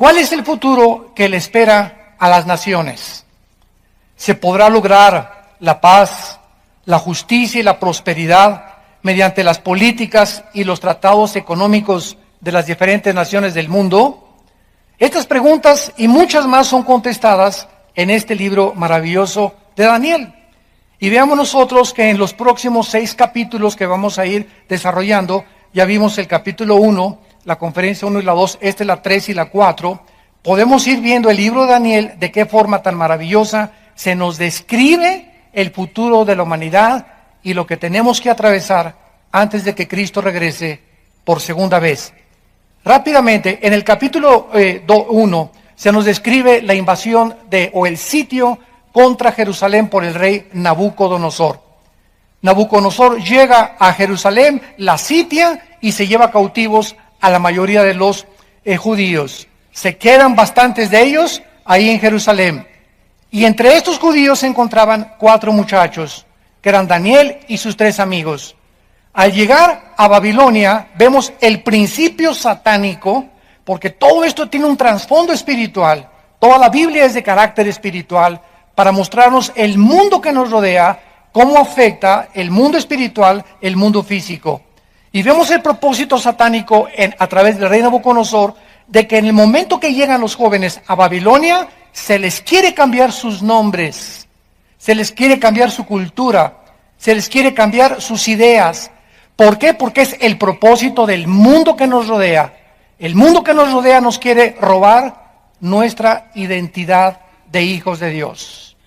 ¿Cuál es el futuro que le espera a las naciones? ¿Se podrá lograr la paz, la justicia y la prosperidad mediante las políticas y los tratados económicos de las diferentes naciones del mundo? Estas preguntas y muchas más son contestadas en este libro maravilloso de Daniel. Y veamos nosotros que en los próximos 6 capítulos que vamos a ir desarrollando, ya vimos el capítulo 1, la conferencia 1 y la 2, la 3 y la 4, podemos ir viendo el libro de Daniel de qué forma tan maravillosa se nos describe el futuro de la humanidad y lo que tenemos que atravesar antes de que Cristo regrese por segunda vez. Rápidamente, en el capítulo 1 se nos describe la invasión o el sitio contra Jerusalén por el rey Nabucodonosor. Nabucodonosor llega a Jerusalén, la sitia y se lleva cautivos a la mayoría de los judíos. Se quedan bastantes de ellos ahí en Jerusalén. Y entre estos judíos se encontraban 4 muchachos, que eran Daniel y sus 3 amigos. Al llegar a Babilonia, vemos el principio satánico, porque todo esto tiene un trasfondo espiritual. Toda la Biblia es de carácter espiritual, para mostrarnos el mundo que nos rodea, cómo afecta el mundo espiritual, el mundo físico. Y vemos el propósito satánico a través del rey Nabucodonosor, de que en el momento que llegan los jóvenes a Babilonia, se les quiere cambiar sus nombres, se les quiere cambiar su cultura, se les quiere cambiar sus ideas. ¿Por qué? Porque es el propósito del mundo que nos rodea. El mundo que nos rodea nos quiere robar nuestra identidad de hijos de Dios.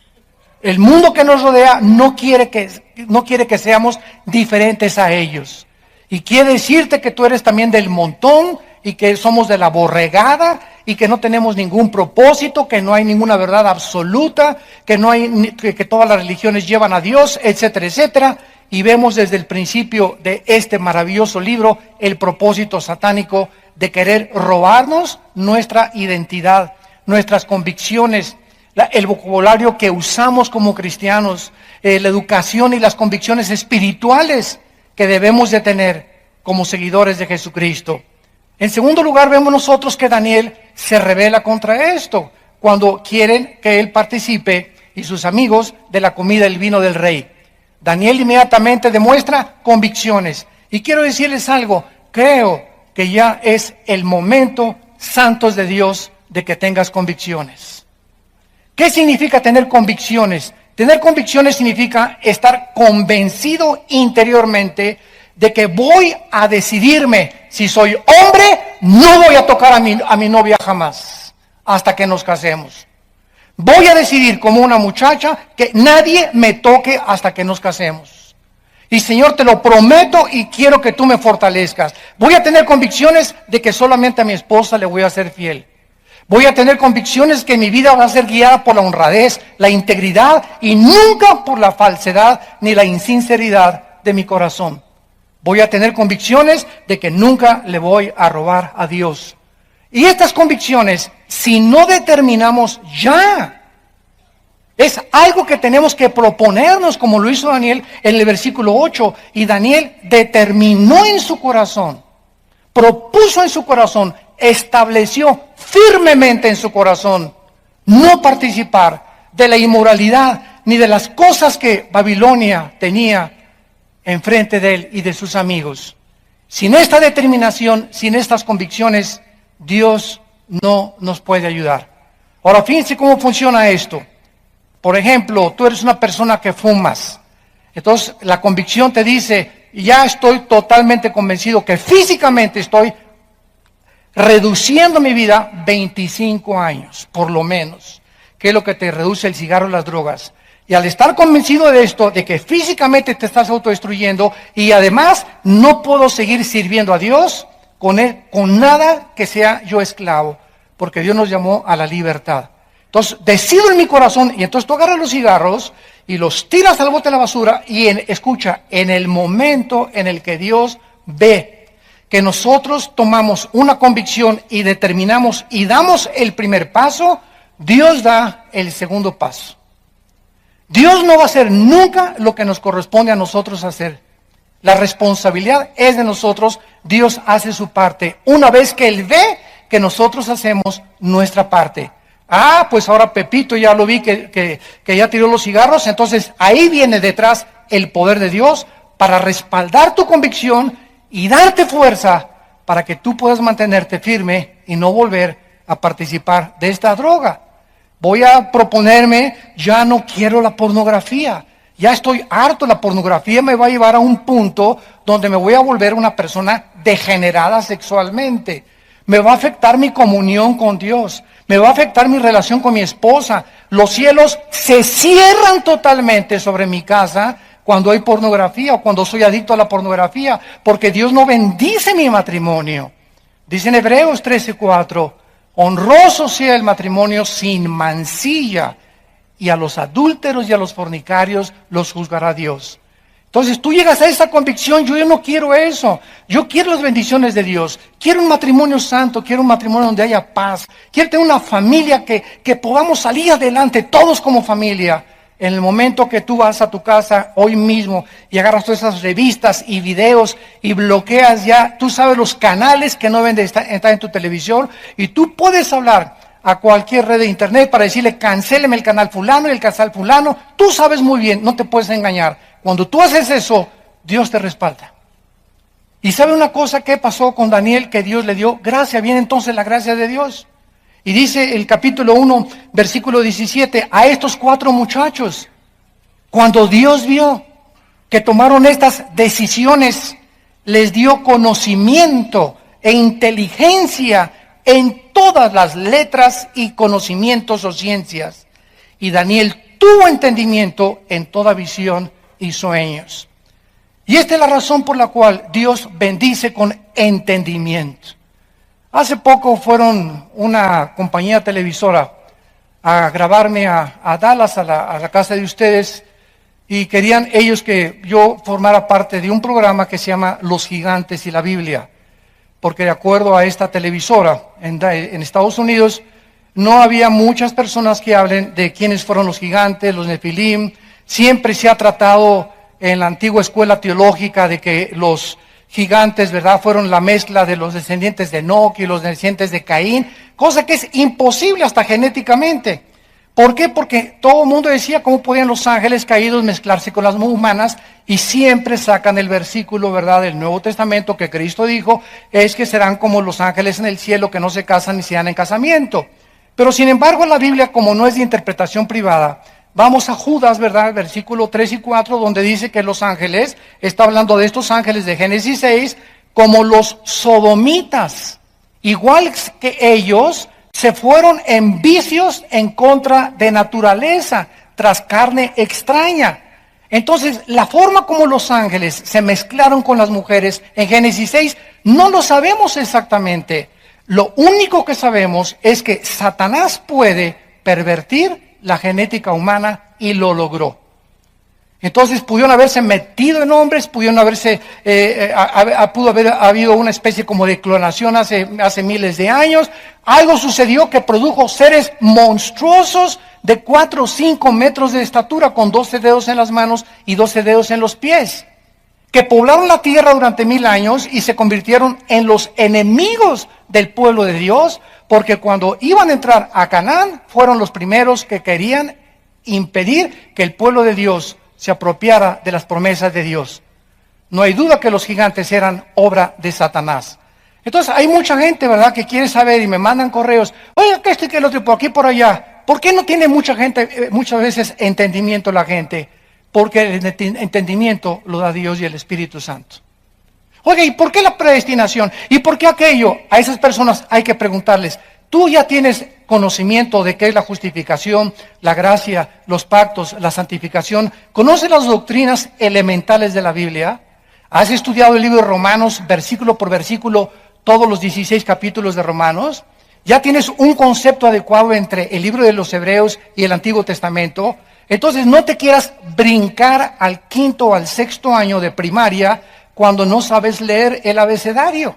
El mundo que nos rodea no quiere que seamos diferentes a ellos. Y quiere decirte que tú eres también del montón y que somos de la borregada y que no tenemos ningún propósito, que no hay ninguna verdad absoluta, que todas las religiones llevan a Dios, etcétera, etcétera. Y vemos desde el principio de este maravilloso libro el propósito satánico de querer robarnos nuestra identidad, nuestras convicciones, el vocabulario que usamos como cristianos, la educación y las convicciones espirituales que debemos de tener como seguidores de Jesucristo. En segundo lugar, vemos nosotros que Daniel se rebela contra esto, cuando quieren que él participe y sus amigos de la comida y el vino del rey. Daniel inmediatamente demuestra convicciones. Y quiero decirles algo, creo que ya es el momento, santos de Dios, de que tengas convicciones. ¿Qué significa tener convicciones? Tener convicciones significa estar convencido interiormente de que voy a decidirme, si soy hombre, no voy a tocar a mi novia jamás, hasta que nos casemos. Voy a decidir como una muchacha que nadie me toque hasta que nos casemos. Y Señor, te lo prometo y quiero que tú me fortalezcas. Voy a tener convicciones de que solamente a mi esposa le voy a ser fiel. Voy a tener convicciones que mi vida va a ser guiada por la honradez, la integridad y nunca por la falsedad ni la insinceridad de mi corazón. Voy a tener convicciones de que nunca le voy a robar a Dios. Y estas convicciones, si no determinamos ya, es algo que tenemos que proponernos, como lo hizo Daniel en el versículo 8. Y Daniel determinó en su corazón, propuso en su corazón, estableció firmemente en su corazón no participar de la inmoralidad ni de las cosas que Babilonia tenía enfrente de él y de sus amigos. Sin esta determinación, sin estas convicciones, Dios no nos puede ayudar. Ahora, fíjense cómo funciona esto. Por ejemplo, tú eres una persona que fumas. Entonces, la convicción te dice, ya estoy totalmente convencido que físicamente estoy reduciendo mi vida 25 años, por lo menos, que es lo que te reduce el cigarro y las drogas. Y al estar convencido de esto, de que físicamente te estás autodestruyendo y además no puedo seguir sirviendo a Dios con nada que sea yo esclavo, porque Dios nos llamó a la libertad. Entonces, decido en mi corazón, y entonces tú agarras los cigarros y los tiras al bote de la basura y escucha, en el momento en el que Dios ve que nosotros tomamos una convicción y determinamos y damos el primer paso, Dios da el segundo paso. Dios no va a hacer nunca lo que nos corresponde a nosotros hacer. La responsabilidad es de nosotros, Dios hace su parte. Una vez que Él ve que nosotros hacemos nuestra parte. Ah, pues ahora Pepito ya lo vi que ya tiró los cigarros, entonces ahí viene detrás el poder de Dios para respaldar tu convicción y darte fuerza para que tú puedas mantenerte firme y no volver a participar de esta droga. Voy a proponerme, ya no quiero la pornografía, ya estoy harto, la pornografía me va a llevar a un punto donde me voy a volver una persona degenerada sexualmente. Me va a afectar mi comunión con Dios, me va a afectar mi relación con mi esposa. Los cielos se cierran totalmente sobre mi casa cuando hay pornografía o cuando soy adicto a la pornografía, porque Dios no bendice mi matrimonio. Dice en Hebreos 13:4, honroso sea el matrimonio sin mancilla, y a los adúlteros y a los fornicarios los juzgará Dios. Entonces tú llegas a esa convicción, yo no quiero eso, yo quiero las bendiciones de Dios, quiero un matrimonio santo, quiero un matrimonio donde haya paz, quiero tener una familia que podamos salir adelante todos como familia. En el momento que tú vas a tu casa hoy mismo y agarras todas esas revistas y videos y bloqueas ya, tú sabes los canales que no deben de estar en tu televisión, y tú puedes hablar a cualquier red de internet para decirle cancéleme el canal fulano y el canal fulano. Tú sabes muy bien, no te puedes engañar. Cuando tú haces eso, Dios te respalda. Y ¿sabe una cosa que pasó con Daniel? Que Dios le dio gracia. Viene entonces la gracia de Dios. Y dice el capítulo 1, versículo 17, a estos 4 muchachos, cuando Dios vio que tomaron estas decisiones, les dio conocimiento e inteligencia en todas las letras y conocimientos o ciencias. Y Daniel tuvo entendimiento en toda visión y sueños. Y esta es la razón por la cual Dios bendice con entendimiento. Hace poco fueron una compañía televisora a grabarme a Dallas, a la casa de ustedes, y querían ellos que yo formara parte de un programa que se llama Los Gigantes y la Biblia, porque de acuerdo a esta televisora en Estados Unidos no había muchas personas que hablen de quiénes fueron los gigantes, los Nefilim. Siempre se ha tratado en la antigua escuela teológica de que los gigantes, ¿verdad?, fueron la mezcla de los descendientes de Enoc y los descendientes de Caín, cosa que es imposible hasta genéticamente. ¿Por qué? Porque todo el mundo decía cómo podían los ángeles caídos mezclarse con las humanas, y siempre sacan el versículo, ¿verdad?, del Nuevo Testamento que Cristo dijo, es que serán como los ángeles en el cielo que no se casan ni se dan en casamiento. Pero sin embargo la Biblia, como no es de interpretación privada, vamos a Judas, ¿verdad?, versículo 3 y 4, donde dice que los ángeles, está hablando de estos ángeles de Génesis 6, como los sodomitas, igual que ellos, se fueron en vicios en contra de naturaleza, tras carne extraña. Entonces, la forma como los ángeles se mezclaron con las mujeres en Génesis 6, no lo sabemos exactamente. Lo único que sabemos es que Satanás puede pervertir la genética humana, y lo logró. Entonces pudieron haberse metido en hombres, pudieron haberse, pudo haber habido una especie como de clonación hace miles de años. Algo sucedió que produjo seres monstruosos de 4 o 5 metros de estatura, con 12 dedos en las manos y 12 dedos en los pies, que poblaron la tierra durante 1000 años y se convirtieron en los enemigos del pueblo de Dios, porque cuando iban a entrar a Canaán, fueron los primeros que querían impedir que el pueblo de Dios se apropiara de las promesas de Dios. No hay duda que los gigantes eran obra de Satanás. Entonces hay mucha gente, ¿verdad?, que quiere saber y me mandan correos, oye, que esto y que el otro, por aquí por allá. ¿Por qué no tiene mucha gente, muchas veces, entendimiento la gente? Porque el entendimiento lo da Dios y el Espíritu Santo. Oye, ¿y por qué la predestinación? ¿Y por qué aquello? A esas personas hay que preguntarles, ¿tú ya tienes conocimiento de qué es la justificación, la gracia, los pactos, la santificación? ¿Conoces las doctrinas elementales de la Biblia? ¿Has estudiado el libro de Romanos, versículo por versículo, todos los 16 capítulos de Romanos? ¿Ya tienes un concepto adecuado entre el libro de los Hebreos y el Antiguo Testamento? Entonces no te quieras brincar al 5º o al 6º año de primaria cuando no sabes leer el abecedario.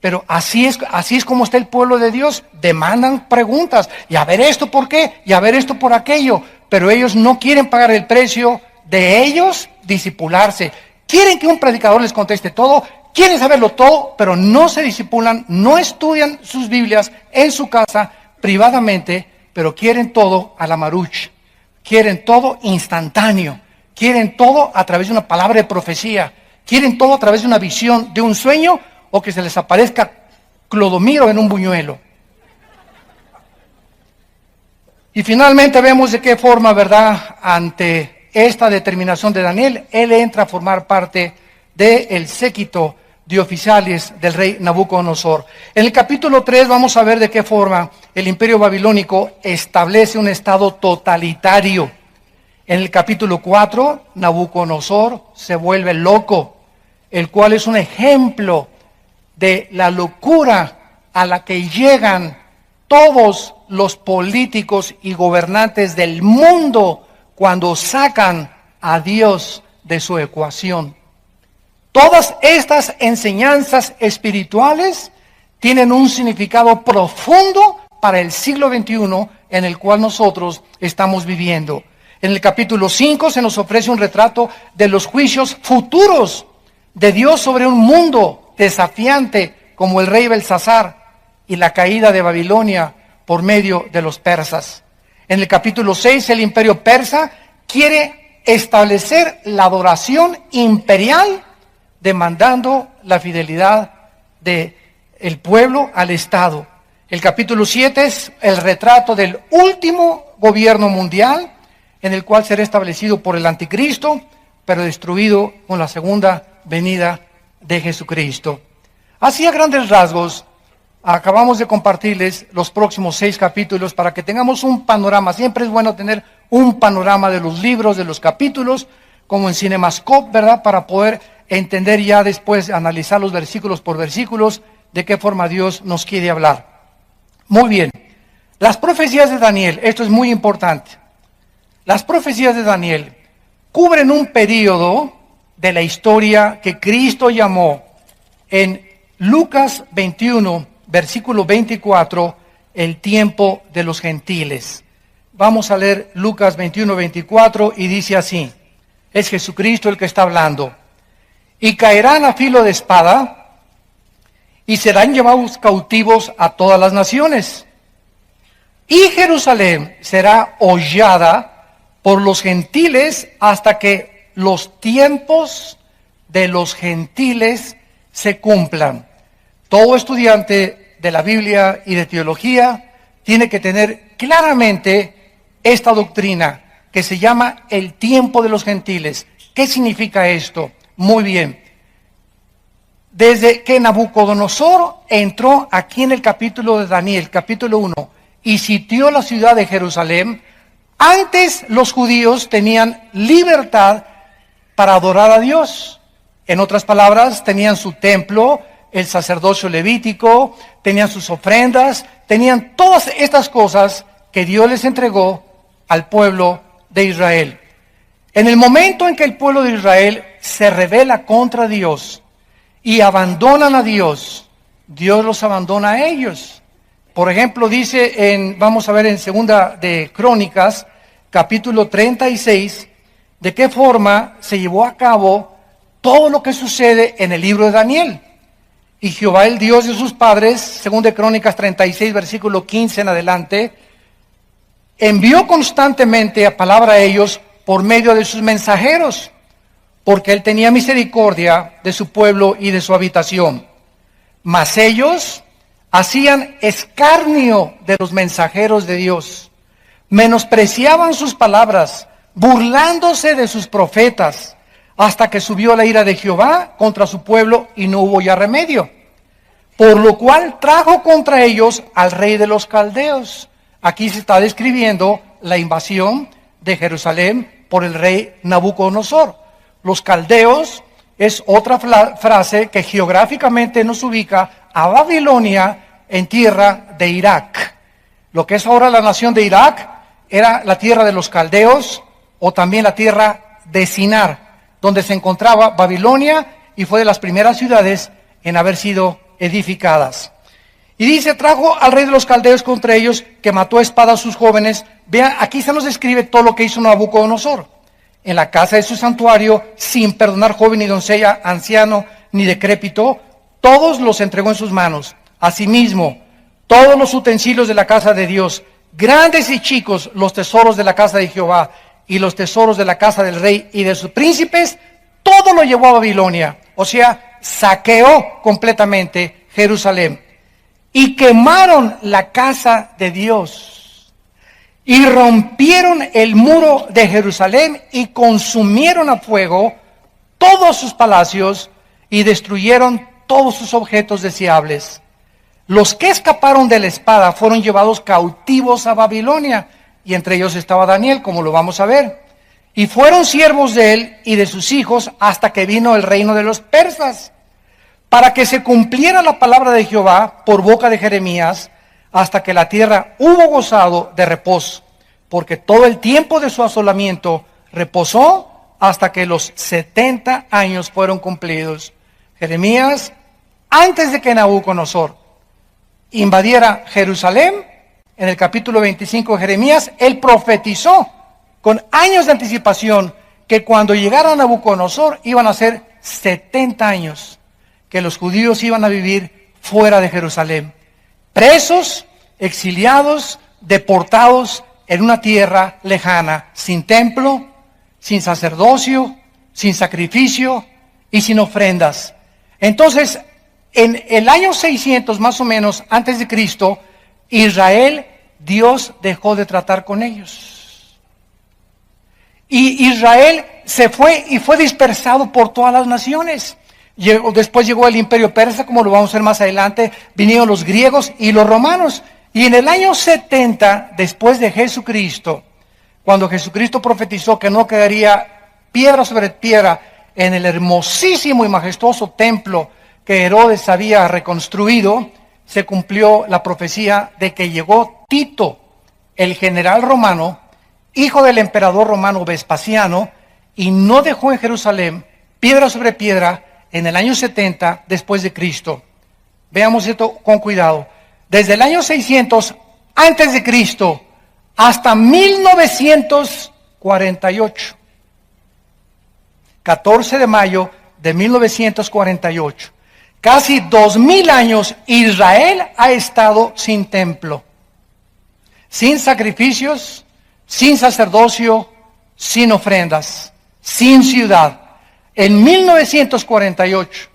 Pero así es como está el pueblo de Dios. Demandan preguntas, y a ver esto por qué, y a ver esto por aquello. Pero ellos no quieren pagar el precio de ellos discipularse. Quieren que un predicador les conteste todo, quieren saberlo todo, pero no se disipulan, no estudian sus Biblias en su casa privadamente, pero quieren todo a la maruch, quieren todo instantáneo, quieren todo a través de una palabra de profecía, quieren todo a través de una visión, de un sueño, o que se les aparezca Clodomiro en un buñuelo. Y finalmente vemos de qué forma, ¿verdad?, ante esta determinación de Daniel, él entra a formar parte del séquito de oficiales del rey Nabucodonosor. En el capítulo 3 vamos a ver de qué forma el imperio babilónico establece un estado totalitario. En el capítulo 4, Nabucodonosor se vuelve loco, el cual es un ejemplo de la locura a la que llegan todos los políticos y gobernantes del mundo cuando sacan a Dios de su ecuación. Todas estas enseñanzas espirituales tienen un significado profundo para el siglo XXI en el cual nosotros estamos viviendo. En el capítulo 5 se nos ofrece un retrato de los juicios futuros de Dios sobre un mundo desafiante como el rey Belsasar y la caída de Babilonia por medio de los persas. En el capítulo 6 el imperio persa quiere establecer la adoración imperial demandando la fidelidad del pueblo al Estado. El capítulo 7 es el retrato del último gobierno mundial, en el cual será establecido por el anticristo, pero destruido con la segunda venida de Jesucristo. Así a grandes rasgos, acabamos de compartirles los próximos 6 capítulos para que tengamos un panorama. Siempre es bueno tener un panorama de los libros, de los capítulos, como en Cinemascope, ¿verdad?, para poder entender ya después, analizar los versículos por versículos, de qué forma Dios nos quiere hablar. Muy bien, las profecías de Daniel, esto es muy importante. Las profecías de Daniel cubren un periodo de la historia que Cristo llamó en Lucas 21, versículo 24, el tiempo de los gentiles. Vamos a leer Lucas 21, 24 y dice así, es Jesucristo el que está hablando. Y caerán a filo de espada, y serán llevados cautivos a todas las naciones. Y Jerusalén será hollada por los gentiles hasta que los tiempos de los gentiles se cumplan. Todo estudiante de la Biblia y de teología tiene que tener claramente esta doctrina que se llama el tiempo de los gentiles. ¿Qué significa esto? Muy bien. Desde que Nabucodonosor entró aquí en el capítulo de Daniel, capítulo 1, y sitió la ciudad de Jerusalén, antes los judíos tenían libertad para adorar a Dios. En otras palabras, tenían su templo, el sacerdocio levítico, tenían sus ofrendas, tenían todas estas cosas que Dios les entregó al pueblo de Israel. En el momento en que el pueblo de Israel se rebela contra Dios y abandonan a Dios, Dios los abandona a ellos. Por ejemplo, dice vamos a ver en Segunda de Crónicas, capítulo 36, de qué forma se llevó a cabo todo lo que sucede en el libro de Daniel. Y Jehová, el Dios de sus padres, Segunda de Crónicas 36, versículo 15 en adelante, envió constantemente a palabra a ellos por medio de sus mensajeros, porque él tenía misericordia de su pueblo y de su habitación. Mas ellos hacían escarnio de los mensajeros de Dios, menospreciaban sus palabras, burlándose de sus profetas, hasta que subió la ira de Jehová contra su pueblo y no hubo ya remedio. Por lo cual trajo contra ellos al rey de los caldeos. Aquí se está describiendo la invasión de Jerusalén por el rey Nabucodonosor. Los caldeos es otra frase que geográficamente nos ubica a Babilonia en tierra de Irak. Lo que es ahora la nación de Irak era la tierra de los caldeos o también la tierra de Sinar, donde se encontraba Babilonia y fue de las primeras ciudades en haber sido edificadas. Y dice, trajo al rey de los caldeos contra ellos, que mató a espada a sus jóvenes. Vean, aquí se nos describe todo lo que hizo Nabucodonosor. En la casa de su santuario, sin perdonar joven ni doncella, anciano, ni decrépito, todos los entregó en sus manos. Asimismo, todos los utensilios de la casa de Dios, grandes y chicos, los tesoros de la casa de Jehová y los tesoros de la casa del rey y de sus príncipes, todo lo llevó a Babilonia. O sea, saqueó completamente Jerusalén. Y quemaron la casa de Dios. Y rompieron el muro de Jerusalén y consumieron a fuego todos sus palacios y destruyeron todos sus objetos deseables. Los que escaparon de la espada fueron llevados cautivos a Babilonia, y entre ellos estaba Daniel, como lo vamos a ver. Y fueron siervos de él y de sus hijos hasta que vino el reino de los persas, para que se cumpliera la palabra de Jehová por boca de Jeremías, hasta que la tierra hubo gozado de reposo, porque todo el tiempo de su asolamiento reposó hasta que los 70 años fueron cumplidos. Jeremías, antes de que Nabucodonosor invadiera Jerusalén, en el capítulo 25 de Jeremías, él profetizó con años de anticipación que cuando llegara Nabucodonosor iban a ser 70 años que los judíos iban a vivir fuera de Jerusalén, presos, exiliados, deportados en una tierra lejana, sin templo, sin sacerdocio, sin sacrificio y sin ofrendas. Entonces, en el año 600 más o menos antes de Cristo, Israel, Dios dejó de tratar con ellos. Y Israel se fue y fue dispersado por todas las naciones. Después llegó el imperio persa, como lo vamos a ver más adelante, vinieron los griegos y los romanos. Y en el año 70, después de Jesucristo, cuando Jesucristo profetizó que no quedaría piedra sobre piedra en el hermosísimo y majestuoso templo que Herodes había reconstruido, se cumplió la profecía de que llegó Tito, el general romano, hijo del emperador romano Vespasiano, y no dejó en Jerusalén piedra sobre piedra en el año 70 después de Cristo. Veamos esto con cuidado. Desde el año 600 antes de Cristo hasta 1948. 14 de mayo de 1948. Casi 2000 años Israel ha estado sin templo, sin sacrificios, sin sacerdocio, sin ofrendas, sin ciudad. En 1948,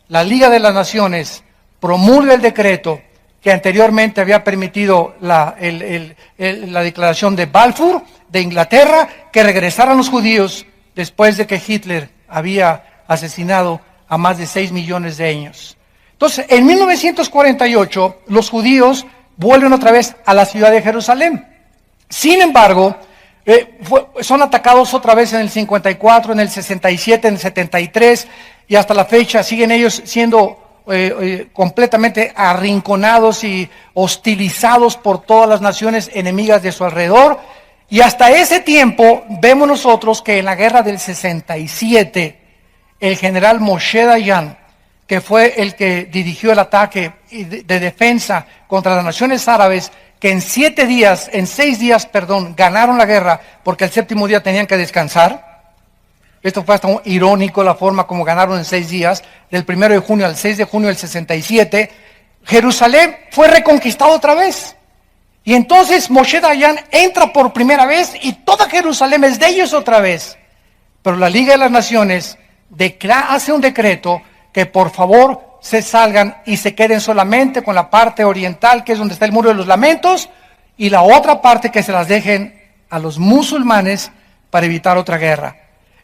la Liga de las Naciones promulga el decreto que anteriormente había permitido la declaración de Balfour de Inglaterra, que regresaran los judíos después de que Hitler había asesinado a más de 6 millones de ellos. Entonces, en 1948, los judíos vuelven otra vez a la ciudad de Jerusalén. Sin embargo, son atacados otra vez en el 54, en el 67, en el 73, y hasta la fecha siguen ellos siendo completamente arrinconados y hostilizados por todas las naciones enemigas de su alrededor. Y hasta ese tiempo vemos nosotros que en la guerra del 67, el general Moshe Dayan, que fue el que dirigió el ataque de defensa contra las naciones árabes, que en 6 días, ganaron la guerra, porque el 7º día tenían que descansar. Esto fue hasta irónico la forma como ganaron en 6 días, del 1 de junio al 6 de junio del 67. Jerusalén fue reconquistado otra vez. Y entonces Moshe Dayan entra por primera vez y toda Jerusalén es de ellos otra vez. Pero la Liga de las Naciones hace un decreto que por favor se salgan y se queden solamente con la parte oriental, que es donde está el Muro de los Lamentos, y la otra parte que se las dejen a los musulmanes para evitar otra guerra.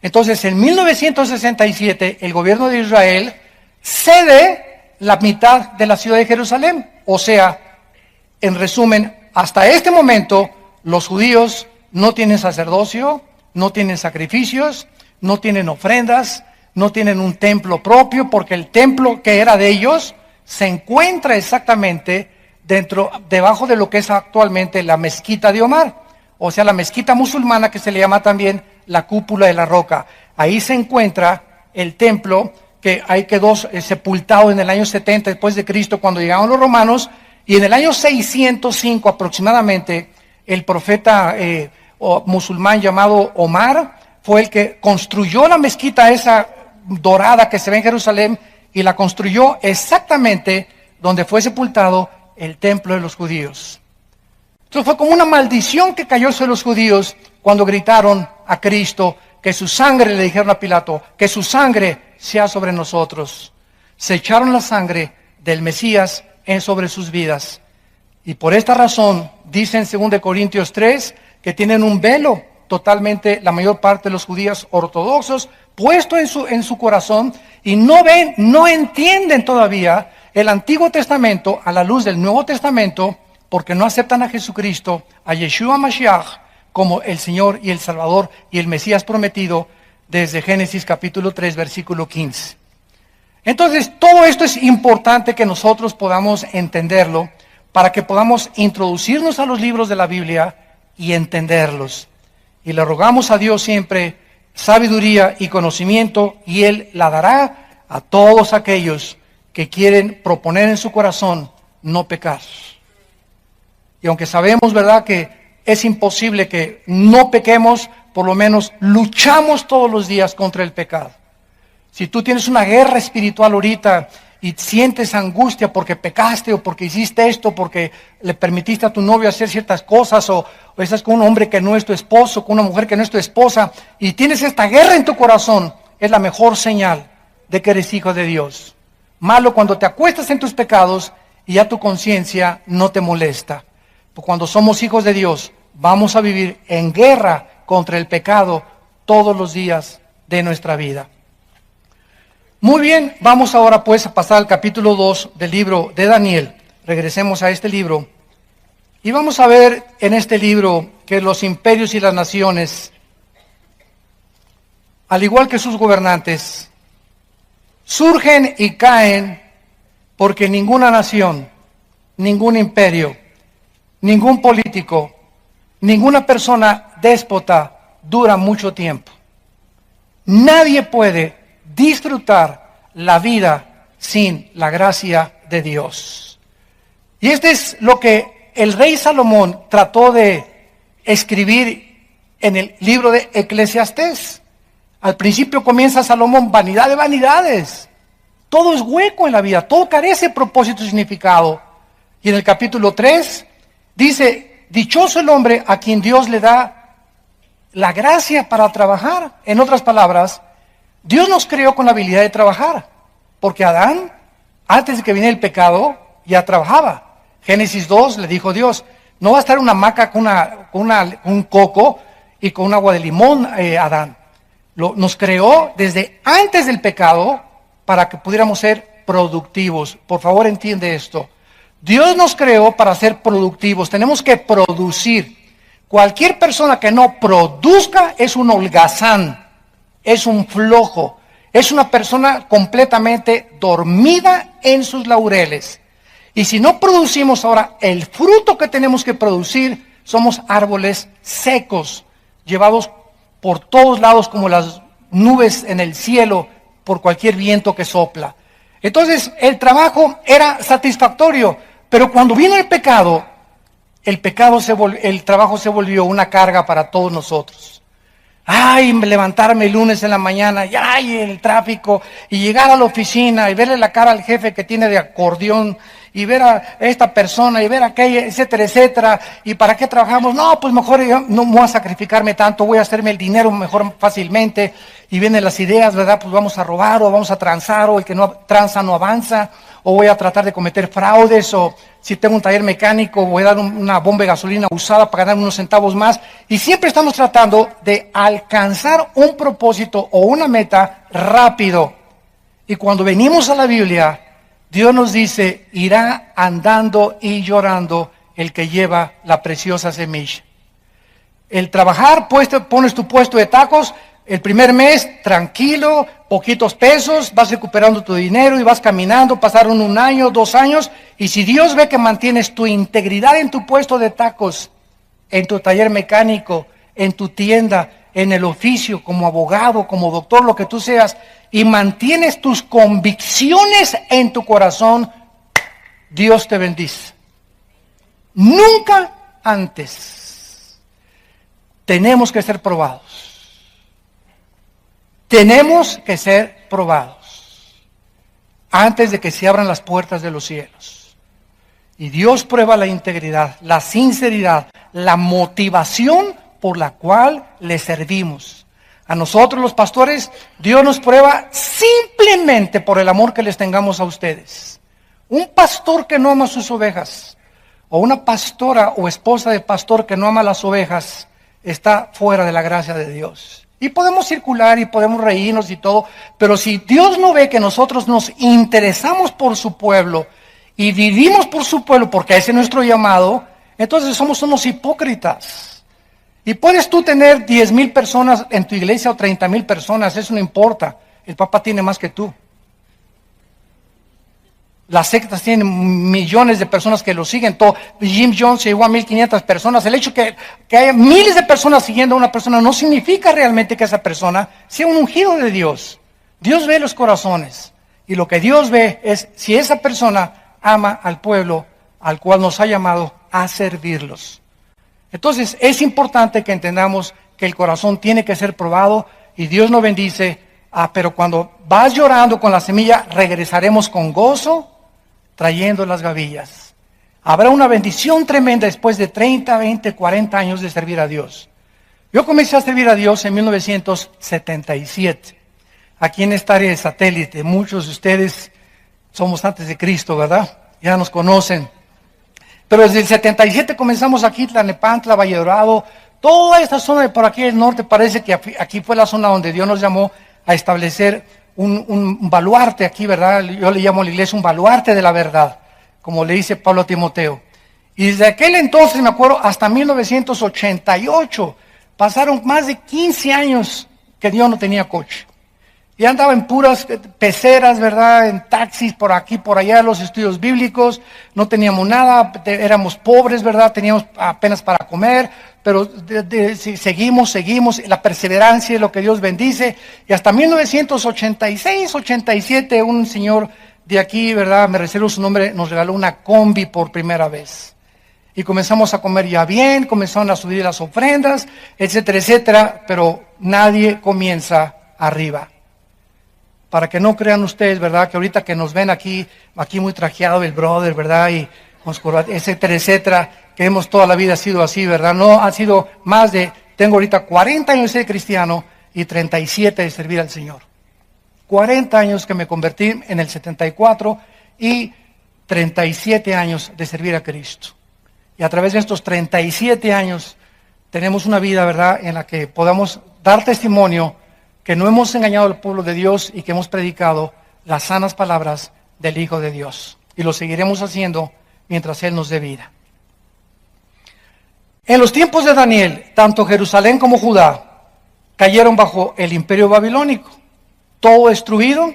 Entonces, en 1967, el gobierno de Israel cede la mitad de la ciudad de Jerusalén. O sea, en resumen, hasta este momento, los judíos no tienen sacerdocio, no tienen sacrificios, no tienen ofrendas, no tienen un templo propio, porque el templo que era de ellos se encuentra exactamente debajo de lo que es actualmente la mezquita de Omar, o sea, la mezquita musulmana, que se le llama también la cúpula de la roca. Ahí se encuentra el templo que ahí quedó sepultado en el año 70 después de Cristo, cuando llegaron los romanos, y en el año 605 aproximadamente, el profeta musulmán llamado Omar fue el que construyó la mezquita esa dorada que se ve en Jerusalén, y la construyó exactamente donde fue sepultado el templo de los judíos. Entonces fue como una maldición que cayó sobre los judíos cuando gritaron a Cristo que su sangre, le dijeron a Pilato, que su sangre sea sobre nosotros. Se echaron la sangre del Mesías sobre sus vidas. Y por esta razón, dice en 2 Corintios 3, que tienen un velo totalmente, la mayor parte de los judíos ortodoxos, puesto en su corazón, y no ven, no entienden todavía el Antiguo Testamento a la luz del Nuevo Testamento, porque no aceptan a Jesucristo, a Yeshua Mashiach, como el Señor y el Salvador y el Mesías prometido desde Génesis capítulo 3, versículo 15. Entonces, todo esto es importante que nosotros podamos entenderlo para que podamos introducirnos a los libros de la Biblia y entenderlos. Y le rogamos a Dios siempre sabiduría y conocimiento, y Él la dará a todos aquellos que quieren proponer en su corazón no pecar. Y aunque sabemos, ¿verdad?, que es imposible que no pequemos, por lo menos luchamos todos los días contra el pecado. Si tú tienes una guerra espiritual ahorita y sientes angustia porque pecaste o porque hiciste esto, porque le permitiste a tu novio hacer ciertas cosas, o estás con un hombre que no es tu esposo, con una mujer que no es tu esposa, y tienes esta guerra en tu corazón, es la mejor señal de que eres hijo de Dios. Malo cuando te acuestas en tus pecados y ya tu conciencia no te molesta. Cuando somos hijos de Dios, vamos a vivir en guerra contra el pecado todos los días de nuestra vida. Muy bien, vamos ahora pues a pasar al capítulo 2 del libro de Daniel. Regresemos a este libro y vamos a ver en este libro que los imperios y las naciones, al igual que sus gobernantes, surgen y caen porque ninguna nación, ningún imperio, ningún político, ninguna persona déspota dura mucho tiempo. Nadie puede disfrutar la vida sin la gracia de Dios. Y este es lo que el rey Salomón trató de escribir en el libro de Eclesiastés. Al principio comienza Salomón: vanidad de vanidades. Todo es hueco en la vida, todo carece de propósito y significado. Y en el capítulo 3 dice: dichoso el hombre a quien Dios le da la gracia para trabajar. En otras palabras, Dios nos creó con la habilidad de trabajar, porque Adán, antes de que viniera el pecado, ya trabajaba. Génesis 2 le dijo Dios: no va a estar una hamaca con un coco y con un agua de limón, Adán. Nos creó desde antes del pecado para que pudiéramos ser productivos. Por favor, entiende esto. Dios nos creó para ser productivos. Tenemos que producir. Cualquier persona que no produzca es un holgazán, es un flojo, es una persona completamente dormida en sus laureles. Y si no producimos ahora el fruto que tenemos que producir, somos árboles secos, llevados por todos lados como las nubes en el cielo por cualquier viento que sopla. Entonces el trabajo era satisfactorio, pero cuando vino el pecado, el trabajo se volvió una carga para todos nosotros. Ay, levantarme el lunes en la mañana, y ay, el tráfico, y llegar a la oficina, y verle la cara al jefe que tiene de acordeón, y ver a esta persona, y ver a aquella, etcétera, etcétera. ¿Y para qué trabajamos? No, pues mejor yo no voy a sacrificarme tanto, voy a hacerme el dinero mejor fácilmente. Y vienen las ideas, ¿verdad? Pues vamos a robar, o vamos a transar, o el que no tranza no avanza, o voy a tratar de cometer fraudes, o si tengo un taller mecánico, voy a dar una bomba de gasolina usada para ganar unos centavos más. Y siempre estamos tratando de alcanzar un propósito o una meta rápido. Y cuando venimos a la Biblia, Dios nos dice: irá andando y llorando el que lleva la preciosa semilla. El trabajar, pones tu puesto de tacos, el primer mes, tranquilo, poquitos pesos, vas recuperando tu dinero y vas caminando. Pasaron 1 año, 2 años, y si Dios ve que mantienes tu integridad en tu puesto de tacos, en tu taller mecánico, en tu tienda, en el oficio, como abogado, como doctor, lo que tú seas, y mantienes tus convicciones en tu corazón, Dios te bendice. Nunca antes. Tenemos que ser probados. Tenemos que ser probados. antes de que se abran las puertas de los cielos. Y Dios prueba la integridad, la sinceridad, la motivación por la cual le servimos. A nosotros los pastores, Dios nos prueba simplemente por el amor que les tengamos a ustedes. Un pastor que no ama sus ovejas, o una pastora o esposa de pastor que no ama las ovejas, está fuera de la gracia de Dios. Y podemos circular y podemos reírnos y todo, pero si Dios no ve que nosotros nos interesamos por su pueblo y vivimos por su pueblo, porque ese es nuestro llamado, entonces somos unos hipócritas. Y puedes tú tener 10,000 personas en tu iglesia o 30,000 personas, eso no importa. El Papa tiene más que tú. Las sectas tienen millones de personas que lo siguen. Jim Jones llegó a 1,500 personas. El hecho que haya miles de personas siguiendo a una persona no significa realmente que esa persona sea un ungido de Dios. Dios ve los corazones. Y lo que Dios ve es si esa persona ama al pueblo al cual nos ha llamado a servirlos. Entonces es importante que entendamos que el corazón tiene que ser probado y Dios nos bendice. Pero cuando vas llorando con la semilla, regresaremos con gozo trayendo las gavillas. Habrá una bendición tremenda después de 30, 20, 40 años de servir a Dios. Yo comencé a servir a Dios en 1977, aquí en esta área de satélite. Muchos de ustedes somos antes de Cristo, ¿verdad? Ya nos conocen. Pero desde el 77 comenzamos aquí, Tlalnepantla, Valle Dorado, toda esta zona de por aquí del norte. Parece que aquí fue la zona donde Dios nos llamó a establecer un baluarte aquí, ¿verdad? Yo le llamo a la iglesia un baluarte de la verdad, como le dice Pablo a Timoteo. Y desde aquel entonces, me acuerdo, hasta 1988, pasaron más de 15 años que Dios no tenía coche. Y andaba en puras peceras, ¿verdad? En taxis por aquí, por allá, los estudios bíblicos. No teníamos nada, éramos pobres, ¿verdad? Teníamos apenas para comer, pero seguimos. La perseverancia es lo que Dios bendice. Y hasta 1986, 87, un señor de aquí, ¿verdad? Me reservo su nombre, nos regaló una combi por primera vez. Y comenzamos a comer ya bien, comenzaron a subir las ofrendas, etcétera, etcétera, pero nadie comienza arriba. Para que no crean ustedes, ¿verdad? Que ahorita que nos ven aquí muy trajeado el brother, ¿verdad? Y etcétera, etcétera, que hemos toda la vida sido así, ¿verdad? No, ha sido tengo ahorita 40 años de ser cristiano y 37 de servir al Señor. 40 años que me convertí en el 74 y 37 años de servir a Cristo. Y a través de estos 37 años tenemos una vida, ¿verdad? En la que podamos dar testimonio que no hemos engañado al pueblo de Dios y que hemos predicado las sanas palabras del Hijo de Dios. Y lo seguiremos haciendo mientras Él nos dé vida. En los tiempos de Daniel, tanto Jerusalén como Judá cayeron bajo el imperio babilónico, todo destruido,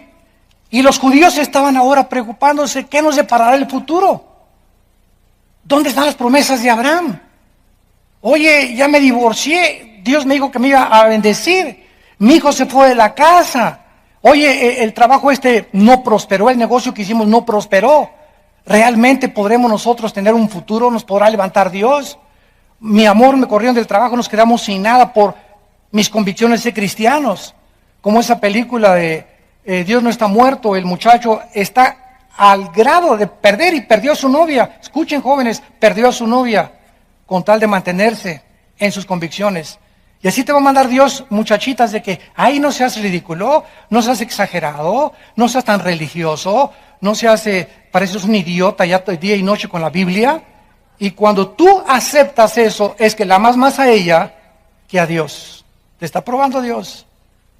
y los judíos estaban ahora preocupándose, ¿qué nos deparará el futuro? ¿Dónde están las promesas de Abraham? Oye, ya me divorcié, Dios me dijo que me iba a bendecir. Mi hijo se fue de la casa. Oye, el trabajo no prosperó, el negocio que hicimos no prosperó. ¿Realmente podremos nosotros tener un futuro? ¿Nos podrá levantar Dios? Mi amor, me corrieron del trabajo, nos quedamos sin nada por mis convicciones de cristianos. Como esa película de Dios no está muerto, el muchacho está al grado de perder y perdió a su novia. Escuchen, jóvenes, perdió a su novia con tal de mantenerse en sus convicciones. Y así te va a mandar Dios, muchachitas, de que, ay, no seas ridículo, no seas exagerado, no seas tan religioso, no seas, pareces un idiota ya día y noche con la Biblia. Y cuando tú aceptas eso, es que la amas más a ella que a Dios. Te está probando Dios.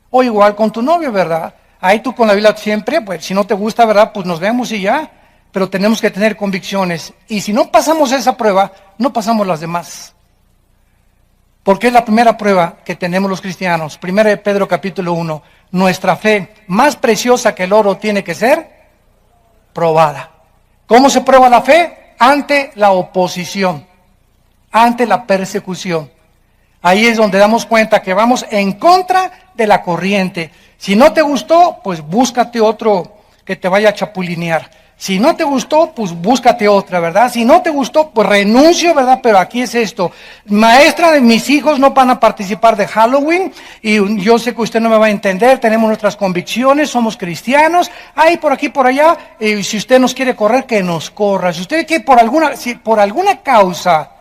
O igual con tu novio, ¿verdad? Ahí tú con la Biblia siempre, pues si no te gusta, ¿verdad? Pues nos vemos y ya. Pero tenemos que tener convicciones. Y si no pasamos esa prueba, no pasamos las demás. Porque es la primera prueba que tenemos los cristianos. Primera de Pedro capítulo 1. Nuestra fe, más preciosa que el oro, tiene que ser probada. ¿Cómo se prueba la fe? Ante la oposición, ante la persecución. Ahí es donde damos cuenta que vamos en contra de la corriente. Si no te gustó, pues búscate otro que te vaya a chapulinear. Si no te gustó, pues búscate otra, ¿verdad? Si no te gustó, pues renuncio, ¿verdad? Pero aquí es esto. Maestra, de mis hijos no van a participar de Halloween y yo sé que usted no me va a entender, tenemos nuestras convicciones, somos cristianos, ahí por aquí, por allá, si usted nos quiere correr, que nos corra. Si usted quiere si por alguna causa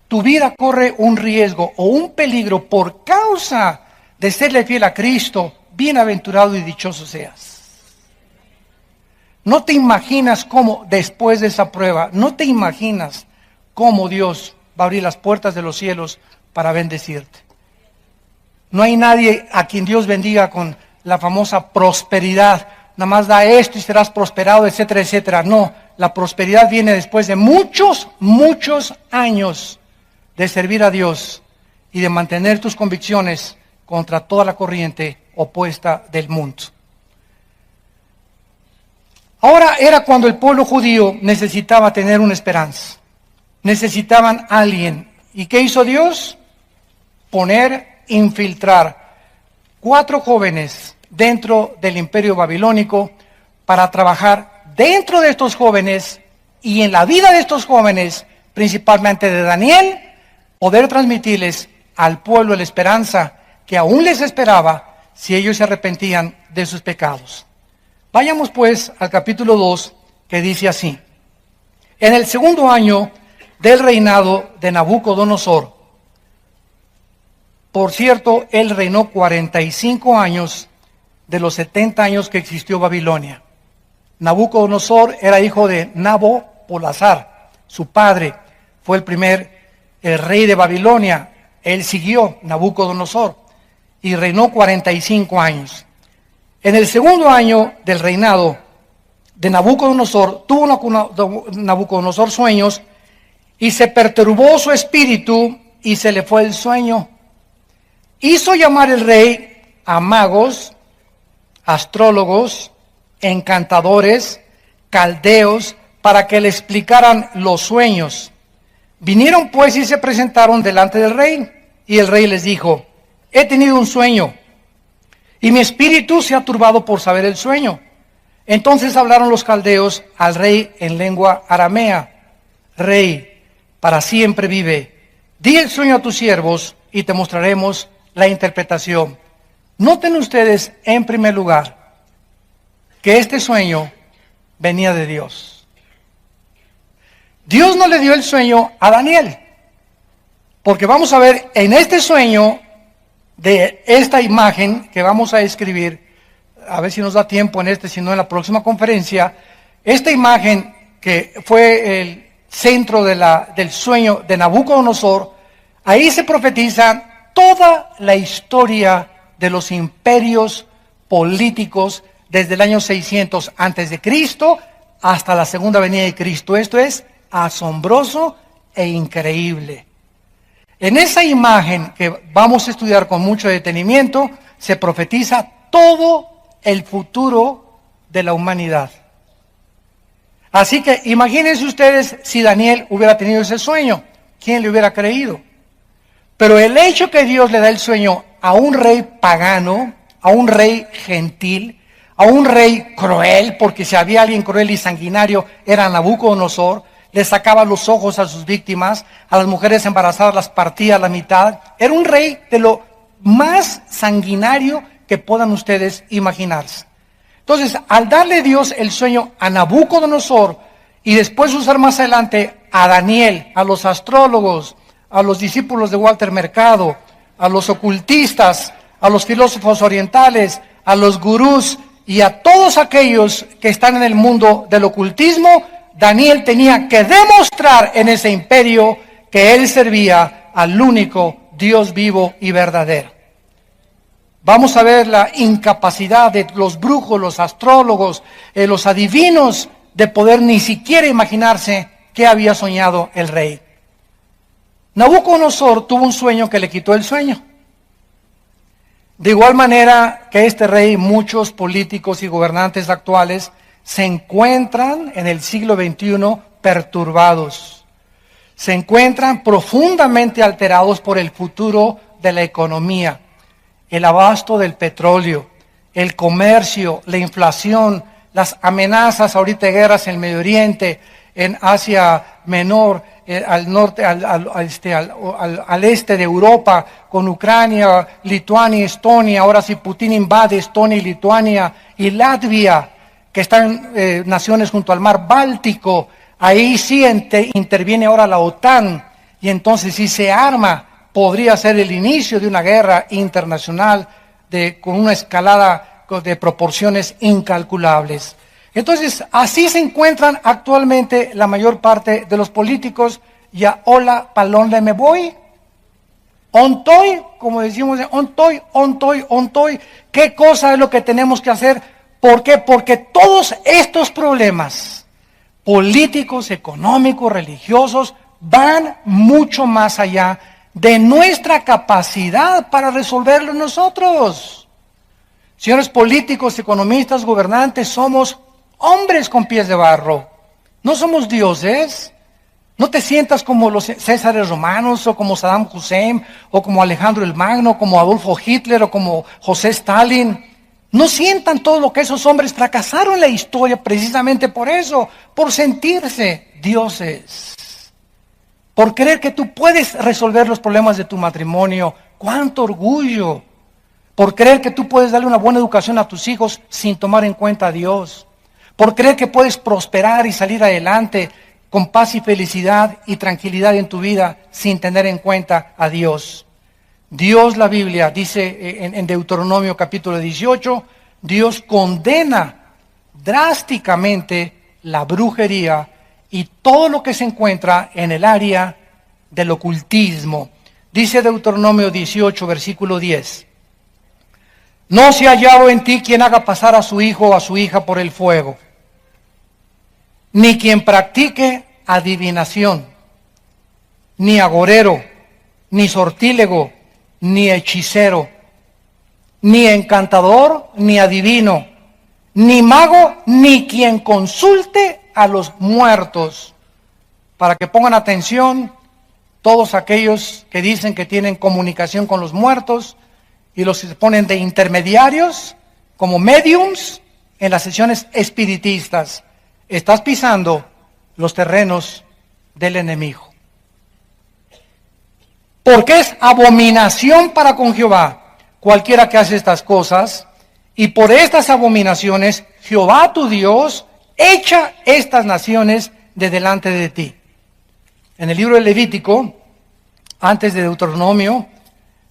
tu vida corre un riesgo o un peligro por causa de serle fiel a Cristo, bienaventurado y dichoso seas. No te imaginas cómo después de esa prueba, no te imaginas cómo Dios va a abrir las puertas de los cielos para bendecirte. No hay nadie a quien Dios bendiga con la famosa prosperidad. Nada más da esto y serás prosperado, etcétera, etcétera. No, la prosperidad viene después de muchos, muchos años de servir a Dios y de mantener tus convicciones contra toda la corriente opuesta del mundo. Ahora era cuando el pueblo judío necesitaba tener una esperanza. Necesitaban a alguien. ¿Y qué hizo Dios? Infiltrar 4 jóvenes dentro del imperio babilónico para trabajar dentro de estos jóvenes y en la vida de estos jóvenes, principalmente de Daniel, poder transmitirles al pueblo la esperanza que aún les esperaba si ellos se arrepentían de sus pecados. Vayamos pues al capítulo 2, que dice así: en el 2º año del reinado de Nabucodonosor, por cierto, él reinó 45 años de los 70 años que existió Babilonia. Nabucodonosor era hijo de Nabopolassar, su padre fue el rey de Babilonia. Él siguió Nabucodonosor y reinó 45 años. En el 2º año del reinado de Nabucodonosor, tuvo Nabucodonosor sueños y se perturbó su espíritu y se le fue el sueño. Hizo llamar el rey a magos, astrólogos, encantadores, caldeos, para que le explicaran los sueños. Vinieron pues y se presentaron delante del rey, y el rey les dijo: he tenido un sueño, y mi espíritu se ha turbado por saber el sueño. Entonces hablaron los caldeos al rey en lengua aramea: Rey, para siempre vive. Di el sueño a tus siervos y te mostraremos la interpretación. Noten ustedes, en primer lugar, que este sueño venía de Dios. Dios no le dio el sueño a Daniel, porque vamos a ver en este sueño de esta imagen que vamos a escribir, a ver si nos da tiempo si no en la próxima conferencia, esta imagen que fue el centro del sueño de Nabucodonosor, ahí se profetiza toda la historia de los imperios políticos desde el año 600 antes de Cristo hasta la segunda venida de Cristo. Esto es asombroso e increíble. En esa imagen que vamos a estudiar con mucho detenimiento, se profetiza todo el futuro de la humanidad. Así que imagínense ustedes si Daniel hubiera tenido ese sueño, ¿quién le hubiera creído? Pero el hecho que Dios le da el sueño a un rey pagano, a un rey gentil, a un rey cruel, porque si había alguien cruel y sanguinario era Nabucodonosor, le sacaba los ojos a sus víctimas, a las mujeres embarazadas las partía a la mitad. Era un rey de lo más sanguinario que puedan ustedes imaginarse. Entonces, al darle Dios el sueño a Nabucodonosor y después usar más adelante a Daniel, a los astrólogos, a los discípulos de Walter Mercado, a los ocultistas, a los filósofos orientales, a los gurús y a todos aquellos que están en el mundo del ocultismo, Daniel tenía que demostrar en ese imperio que él servía al único Dios vivo y verdadero. Vamos a ver la incapacidad de los brujos, los astrólogos, los adivinos de poder ni siquiera imaginarse qué había soñado el rey. Nabucodonosor tuvo un sueño que le quitó el sueño. De igual manera que este rey, muchos políticos y gobernantes actuales se encuentran en el siglo XXI perturbados. Se encuentran profundamente alterados por el futuro de la economía, el abasto del petróleo, el comercio, la inflación, las amenazas ahorita de guerras en el Medio Oriente, en Asia Menor, al norte, al este de Europa, con Ucrania, Lituania, Estonia. Ahora si Putin invade Estonia y Lituania y Latvia, que están naciones junto al mar Báltico, ahí sí interviene ahora la OTAN, y entonces si se arma, podría ser el inicio de una guerra internacional con una escalada de proporciones incalculables. Entonces, así se encuentran actualmente la mayor parte de los políticos. Ya, hola, palonde me voy. Ontoy, como decimos, ontoy. ¿Qué cosa es lo que tenemos que hacer? ¿Por qué? Porque todos estos problemas políticos, económicos, religiosos, van mucho más allá de nuestra capacidad para resolverlo nosotros. Señores políticos, economistas, gobernantes, somos hombres con pies de barro. No somos dioses. No te sientas como los Césares romanos, o como Saddam Hussein, o como Alejandro el Magno, como Adolfo Hitler, o como José Stalin. No sientan todo lo que esos hombres fracasaron en la historia precisamente por eso, por sentirse dioses. Por creer que tú puedes resolver los problemas de tu matrimonio. ¡Cuánto orgullo! Por creer que tú puedes darle una buena educación a tus hijos sin tomar en cuenta a Dios. Por creer que puedes prosperar y salir adelante con paz y felicidad y tranquilidad en tu vida sin tener en cuenta a Dios. Dios, la Biblia dice en Deuteronomio capítulo 18, Dios condena drásticamente la brujería y todo lo que se encuentra en el área del ocultismo. Dice Deuteronomio 18, versículo 10. No se ha hallado en ti quien haga pasar a su hijo o a su hija por el fuego, ni quien practique adivinación, ni agorero, ni sortílego, ni hechicero, ni encantador, ni adivino, ni mago, ni quien consulte a los muertos. Para que pongan atención todos aquellos que dicen que tienen comunicación con los muertos y los que se ponen de intermediarios como mediums en las sesiones espiritistas. Estás pisando los terrenos del enemigo. Porque es abominación para con Jehová cualquiera que hace estas cosas, y por estas abominaciones Jehová tu Dios echa estas naciones de delante de ti. En el libro de Levítico, antes de Deuteronomio,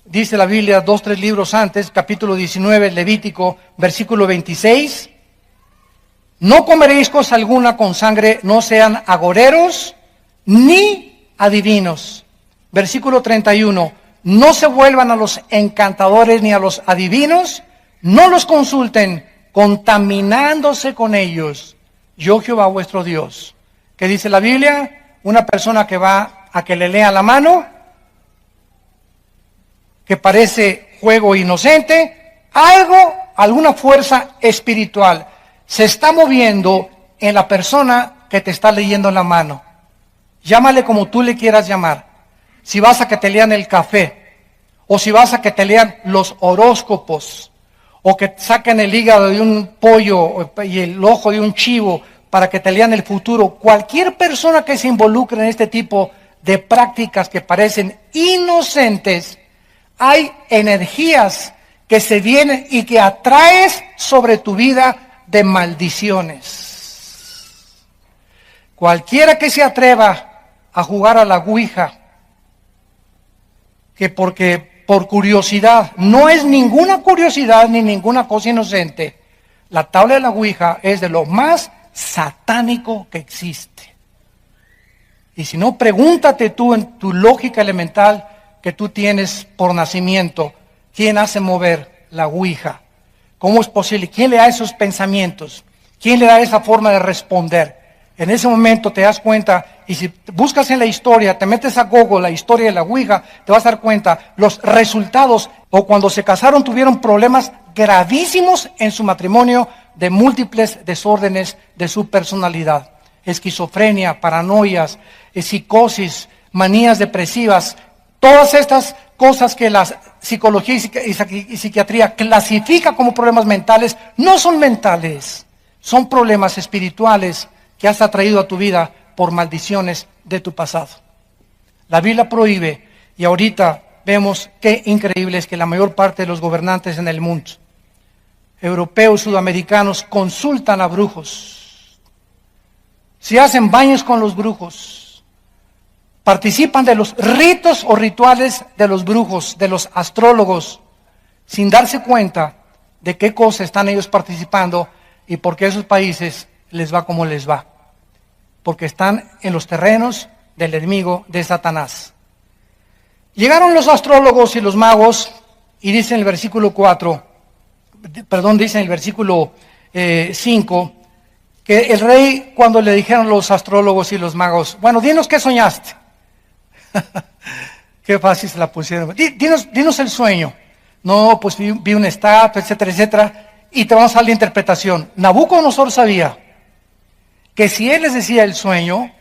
dice la Biblia 2-3 libros antes, capítulo 19, Levítico, versículo 26, no comeréis cosa alguna con sangre, no sean agoreros ni adivinos. Versículo 31, no se vuelvan a los encantadores ni a los adivinos, no los consulten, contaminándose con ellos. Yo Jehová vuestro Dios. ¿Qué dice la Biblia? Una persona que va a que le lea la mano, que parece juego inocente, alguna fuerza espiritual se está moviendo en la persona que te está leyendo la mano. Llámale como tú le quieras llamar. Si vas a que te lean el café, o si vas a que te lean los horóscopos, o que saquen el hígado de un pollo y el ojo de un chivo para que te lean el futuro, cualquier persona que se involucre en este tipo de prácticas que parecen inocentes, hay energías que se vienen y que atraes sobre tu vida de maldiciones. Cualquiera que se atreva a jugar a la ouija, que porque por curiosidad, no es ninguna curiosidad ni ninguna cosa inocente, la tabla de la ouija es de lo más satánico que existe. Y si no, pregúntate tú en tu lógica elemental que tú tienes por nacimiento, ¿quién hace mover la ouija? ¿Cómo es posible? ¿Quién le da esos pensamientos? ¿Quién le da esa forma de responder? En ese momento te das cuenta, y si buscas en la historia, te metes a Google la historia de la ouija, te vas a dar cuenta, los resultados, o cuando se casaron tuvieron problemas gravísimos en su matrimonio de múltiples desórdenes de su personalidad. Esquizofrenia, paranoias, psicosis, manías depresivas, todas estas cosas que la psicología y psiquiatría clasifica como problemas mentales, no son mentales. son problemas espirituales que has atraído a tu vida por maldiciones de tu pasado. La Biblia prohíbe, y ahorita vemos qué increíble es que la mayor parte de los gobernantes en el mundo, europeos, sudamericanos, consultan a brujos. Se hacen baños con los brujos. Participan de los ritos o rituales de los brujos, de los astrólogos, sin darse cuenta de qué cosa están ellos participando y por qué a esos países les va como les va. Porque están en los terrenos del enemigo de Satanás. Llegaron los astrólogos y los magos y dice en el versículo 5, que el rey, cuando le dijeron los astrólogos y los magos, bueno, dinos qué soñaste. Qué fácil se la pusieron. Dinos el sueño. No, pues vi una estatua, etcétera, etcétera, y te vamos a dar la interpretación. Nabucodonosor sabía que si él les decía el sueño,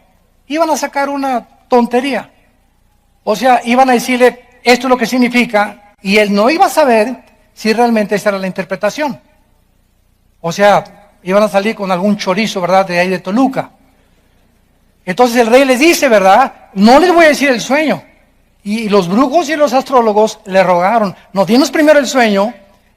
iban a sacar una tontería. O sea, iban a decirle, esto es lo que significa, y él no iba a saber si realmente esa era la interpretación. O sea, iban a salir con algún chorizo, ¿verdad?, de ahí de Toluca. Entonces el rey les dice, ¿verdad?, no les voy a decir el sueño. Y los brujos y los astrólogos le rogaron, no, dinos primero el sueño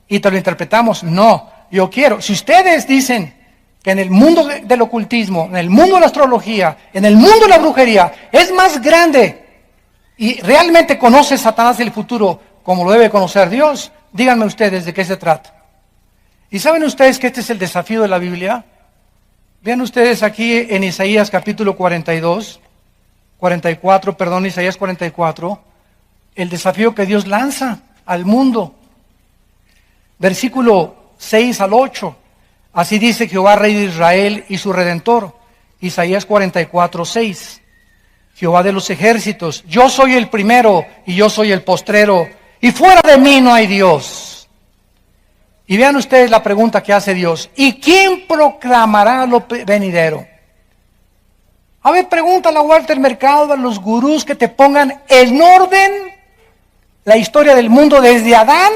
y te lo interpretamos. No, yo quiero. Si ustedes dicen que en el mundo del ocultismo, en el mundo de la astrología, en el mundo de la brujería, es más grande y realmente conoce Satanás el futuro como lo debe conocer Dios, díganme ustedes de qué se trata. ¿Y saben ustedes que este es el desafío de la Biblia? Vean ustedes aquí en Isaías capítulo 44, Isaías 44, el desafío que Dios lanza al mundo. Versículo 6 al 8. Así dice Jehová, Rey de Israel y su Redentor. Isaías 44, 6. Jehová de los ejércitos, yo soy el primero y yo soy el postrero, y fuera de mí no hay Dios. Y vean ustedes la pregunta que hace Dios. ¿Y quién proclamará lo venidero? A ver, pregúntale a Walter Mercado, a los gurús que te pongan en orden la historia del mundo desde Adán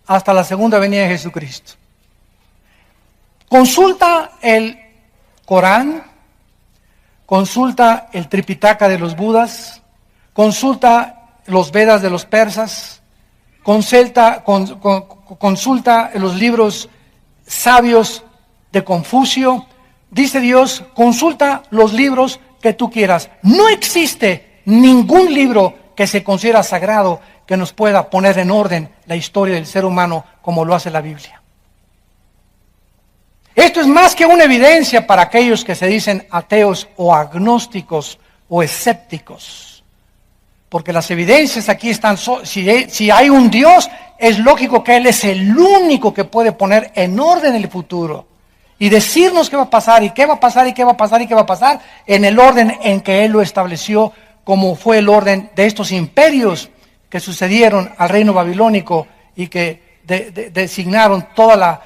hasta la segunda venida de Jesucristo. Consulta el Corán, consulta el Tripitaka de los Budas, consulta los Vedas de los persas, consulta los libros sabios de Confucio. Dice Dios, consulta los libros que tú quieras. No existe ningún libro que se considera sagrado que nos pueda poner en orden la historia del ser humano como lo hace la Biblia. Esto es más que una evidencia para aquellos que se dicen ateos o agnósticos o escépticos. Porque las evidencias aquí están, si hay un Dios, es lógico que Él es el único que puede poner en orden el futuro. Y decirnos qué va a pasar, y qué va a pasar, y qué va a pasar, y qué va a pasar, en el orden en que Él lo estableció, como fue el orden de estos imperios que sucedieron al reino babilónico y que designaron todas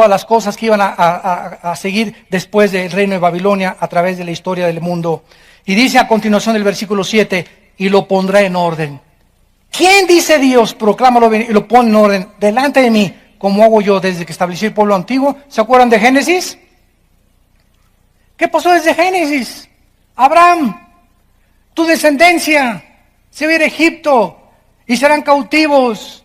las cosas que iban a seguir después del reino de Babilonia a través de la historia del mundo. Y dice a continuación del versículo 7, y lo pondré en orden. ¿Quién dice Dios? Proclámalo y lo pone en orden delante de mí, como hago yo desde que establecí el pueblo antiguo. ¿Se acuerdan de Génesis? ¿Qué pasó desde Génesis? Abraham, tu descendencia se va a ir a Egipto y serán cautivos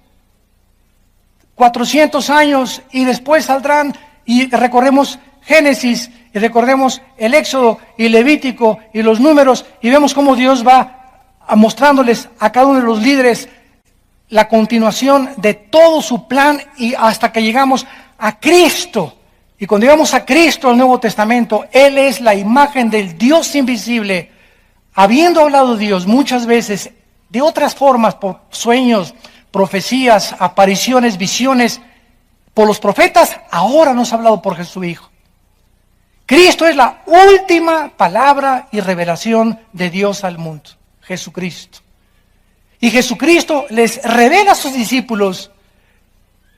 400 años y después saldrán, y recorremos Génesis y recordemos el Éxodo y Levítico y los Números y vemos cómo Dios va mostrándoles a cada uno de los líderes la continuación de todo su plan y hasta que llegamos a Cristo. Y cuando llegamos a Cristo, al Nuevo Testamento, Él es la imagen del Dios invisible. Habiendo hablado Dios muchas veces de otras formas, por sueños, profecías, apariciones, visiones, por los profetas, ahora nos ha hablado por Jesús Hijo. Cristo es la última palabra y revelación de Dios al mundo, Jesucristo. Y Jesucristo les revela a sus discípulos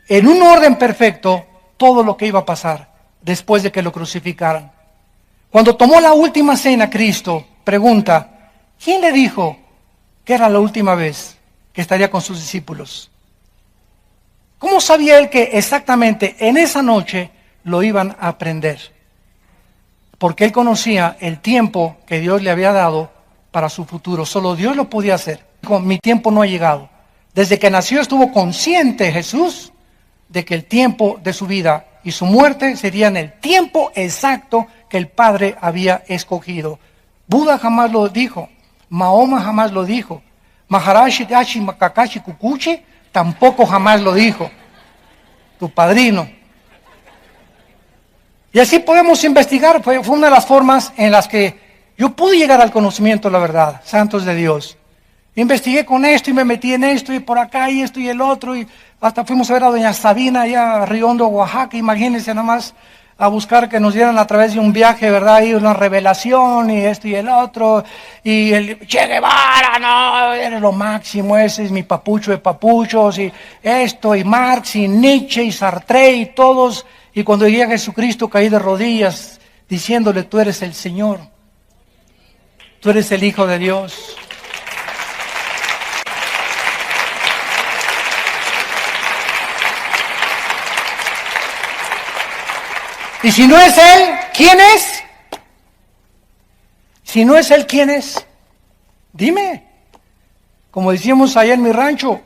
en un orden perfecto todo lo que iba a pasar después de que lo crucificaran. Cuando tomó la última cena Cristo, pregunta, ¿quién le dijo que era la última vez que estaría con sus discípulos? ¿Cómo sabía él que exactamente en esa noche lo iban a aprender. Porque él conocía el tiempo que Dios le había dado para su futuro. Solo Dios lo podía hacer. Dijo, mi tiempo no ha llegado. Desde que nació estuvo consciente Jesús de que el tiempo de su vida y su muerte sería en el tiempo exacto que el Padre había escogido. Buda jamás lo dijo, Mahoma jamás lo dijo, Maharashi Dashi Makakashi Kukuchi tampoco jamás lo dijo, tu padrino. Y así podemos investigar, fue una de las formas en las que yo pude llegar al conocimiento de la verdad, santos de Dios. Investigué con esto y me metí en esto y por acá y esto y el otro y hasta fuimos a ver a doña Sabina allá a Riondo, Oaxaca, imagínense nada más a buscar que nos dieran a través de un viaje, ¿verdad? Y una revelación y esto y el otro y el Che Guevara, no, eres lo máximo, ese es mi papucho de papuchos y esto y Marx y Nietzsche y Sartre y todos y cuando llegué a Jesucristo caí de rodillas diciéndole tú eres el Señor, tú eres el Hijo de Dios. Y si no es Él, ¿quién es? Si no es Él, ¿quién es? Dime. Como decíamos allá en mi rancho,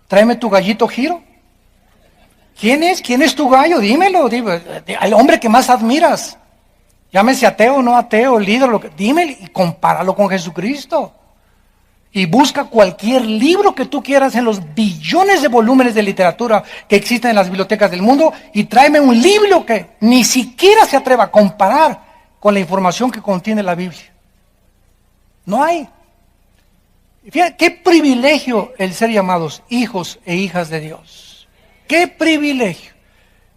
tráeme tu gallito Giro. ¿Quién es? ¿Quién es tu gallo? Dímelo. Dime. Al hombre que más admiras. Llámese ateo o no ateo, líder, dime y compáralo con Jesucristo. Y busca cualquier libro que tú quieras en los billones de volúmenes de literatura que existen en las bibliotecas del mundo y tráeme un libro que ni siquiera se atreva a comparar con la información que contiene la Biblia. No hay. Fíjate, qué privilegio el ser llamados hijos e hijas de Dios. Qué privilegio.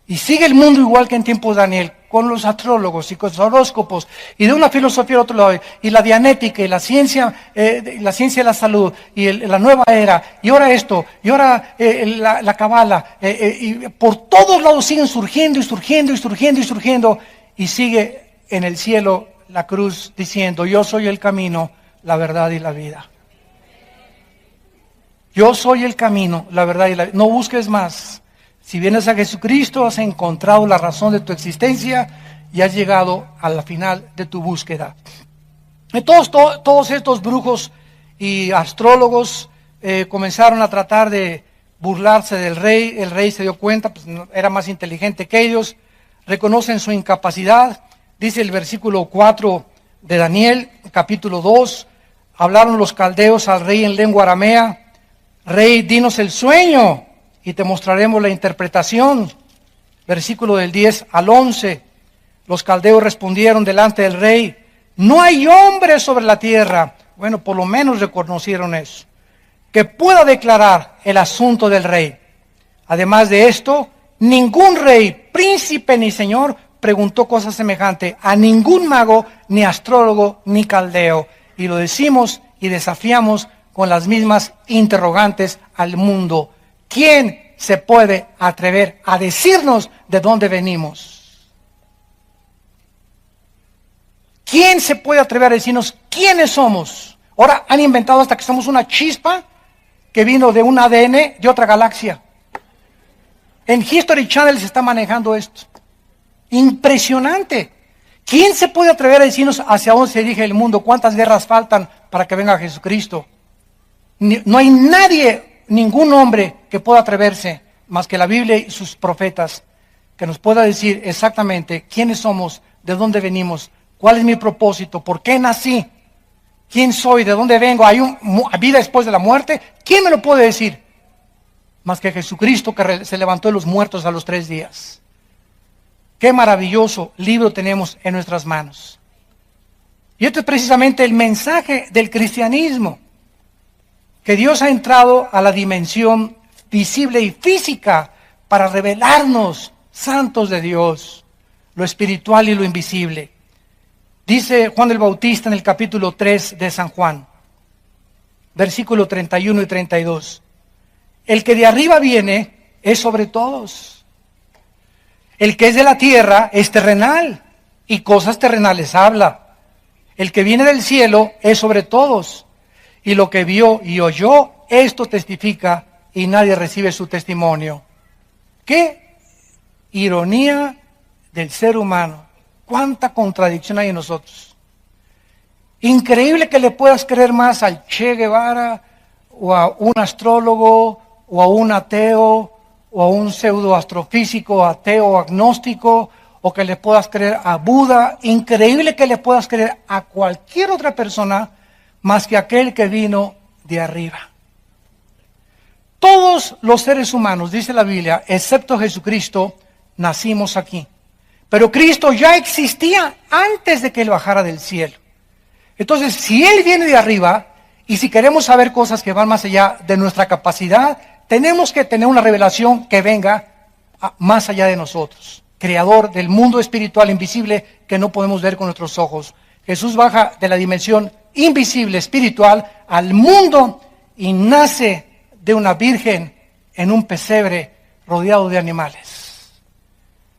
Y sigue el mundo igual que en tiempos de Daniel, con los astrólogos y con los horóscopos, y de una filosofía al otro lado, y la dianética, y la ciencia de la salud, y la nueva era, y ahora esto, y ahora la cabala, y por todos lados siguen surgiendo, y surgiendo, y surgiendo, y surgiendo, y sigue en el cielo la cruz diciendo, yo soy el camino, la verdad y la vida. Yo soy el camino, la verdad y la vida. No busques más. Si vienes a Jesucristo, has encontrado la razón de tu existencia y has llegado a la final de tu búsqueda. Todos estos brujos y astrólogos comenzaron a tratar de burlarse del rey. El rey se dio cuenta, pues era más inteligente que ellos. Reconocen su incapacidad. Dice el versículo 4 de Daniel, capítulo 2. Hablaron los caldeos al rey en lengua aramea. Rey, dinos el sueño y te mostraremos la interpretación. Versículo del 10 al 11. Los caldeos respondieron delante del rey, no hay hombre sobre la tierra, bueno, por lo menos reconocieron eso, que pueda declarar el asunto del rey. Además de esto, ningún rey, príncipe ni señor preguntó cosa semejante a ningún mago, ni astrólogo, ni caldeo. Y lo decimos y desafiamos con las mismas interrogantes al mundo. ¿Quién se puede atrever a decirnos de dónde venimos? ¿Quién se puede atrever a decirnos quiénes somos? Ahora han inventado hasta que somos una chispa que vino de un ADN de otra galaxia. En History Channel se está manejando esto. Impresionante. ¿Quién se puede atrever a decirnos hacia dónde se dirige el mundo? ¿Cuántas guerras faltan para que venga Jesucristo? No hay nadie, ningún hombre que pueda atreverse, más que la Biblia y sus profetas, que nos pueda decir exactamente quiénes somos, de dónde venimos, cuál es mi propósito, por qué nací, quién soy, de dónde vengo, hay vida después de la muerte. ¿Quién me lo puede decir? Más que Jesucristo que se levantó de los muertos a los 3 días. Qué maravilloso libro tenemos en nuestras manos. Y esto es precisamente el mensaje del cristianismo. Que Dios ha entrado a la dimensión visible y física para revelarnos, santos de Dios, lo espiritual y lo invisible. Dice Juan el Bautista en el capítulo 3 de San Juan, versículo 31 y 32. El que de arriba viene es sobre todos. El que es de la tierra es terrenal y cosas terrenales habla. El que viene del cielo es sobre todos. Y lo que vio y oyó, esto testifica y nadie recibe su testimonio. ¿Qué ironía del ser humano. Cuánta contradicción hay en nosotros. Increíble que le puedas creer más al Che Guevara, o a un astrólogo, o a un ateo, o a un pseudoastrofísico, ateo, agnóstico, o que le puedas creer a Buda. Increíble que le puedas creer a cualquier otra persona más que aquel que vino de arriba. Todos los seres humanos, dice la Biblia, excepto Jesucristo, nacimos aquí. Pero Cristo ya existía antes de que Él bajara del cielo. Entonces, si Él viene de arriba, y si queremos saber cosas que van más allá de nuestra capacidad, tenemos que tener una revelación que venga más allá de nosotros. Creador del mundo espiritual invisible que no podemos ver con nuestros ojos. Jesús baja de la dimensión invisible, espiritual, al mundo y nace de una virgen en un pesebre rodeado de animales.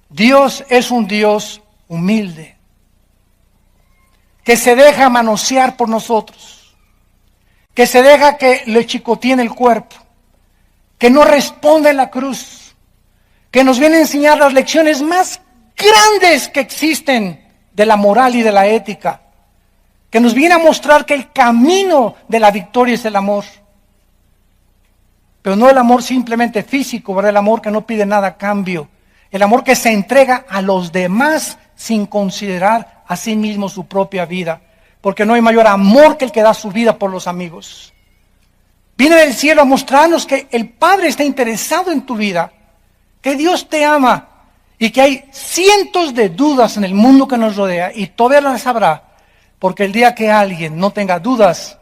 Dios es un Dios humilde, que se deja manosear por nosotros, que se deja que le chicoteen el cuerpo, que no responde en la cruz, que nos viene a enseñar las lecciones más grandes que existen de la moral y de la ética, que nos viene a mostrar que el camino de la victoria es el amor. Pero no el amor simplemente físico, ¿verdad? El amor que no pide nada a cambio. El amor que se entrega a los demás sin considerar a sí mismo su propia vida. Porque no hay mayor amor que el que da su vida por los amigos. Viene del cielo a mostrarnos que el Padre está interesado en tu vida, que Dios te ama y que hay cientos de dudas en el mundo que nos rodea y todavía las habrá, porque el día que alguien no tenga dudas,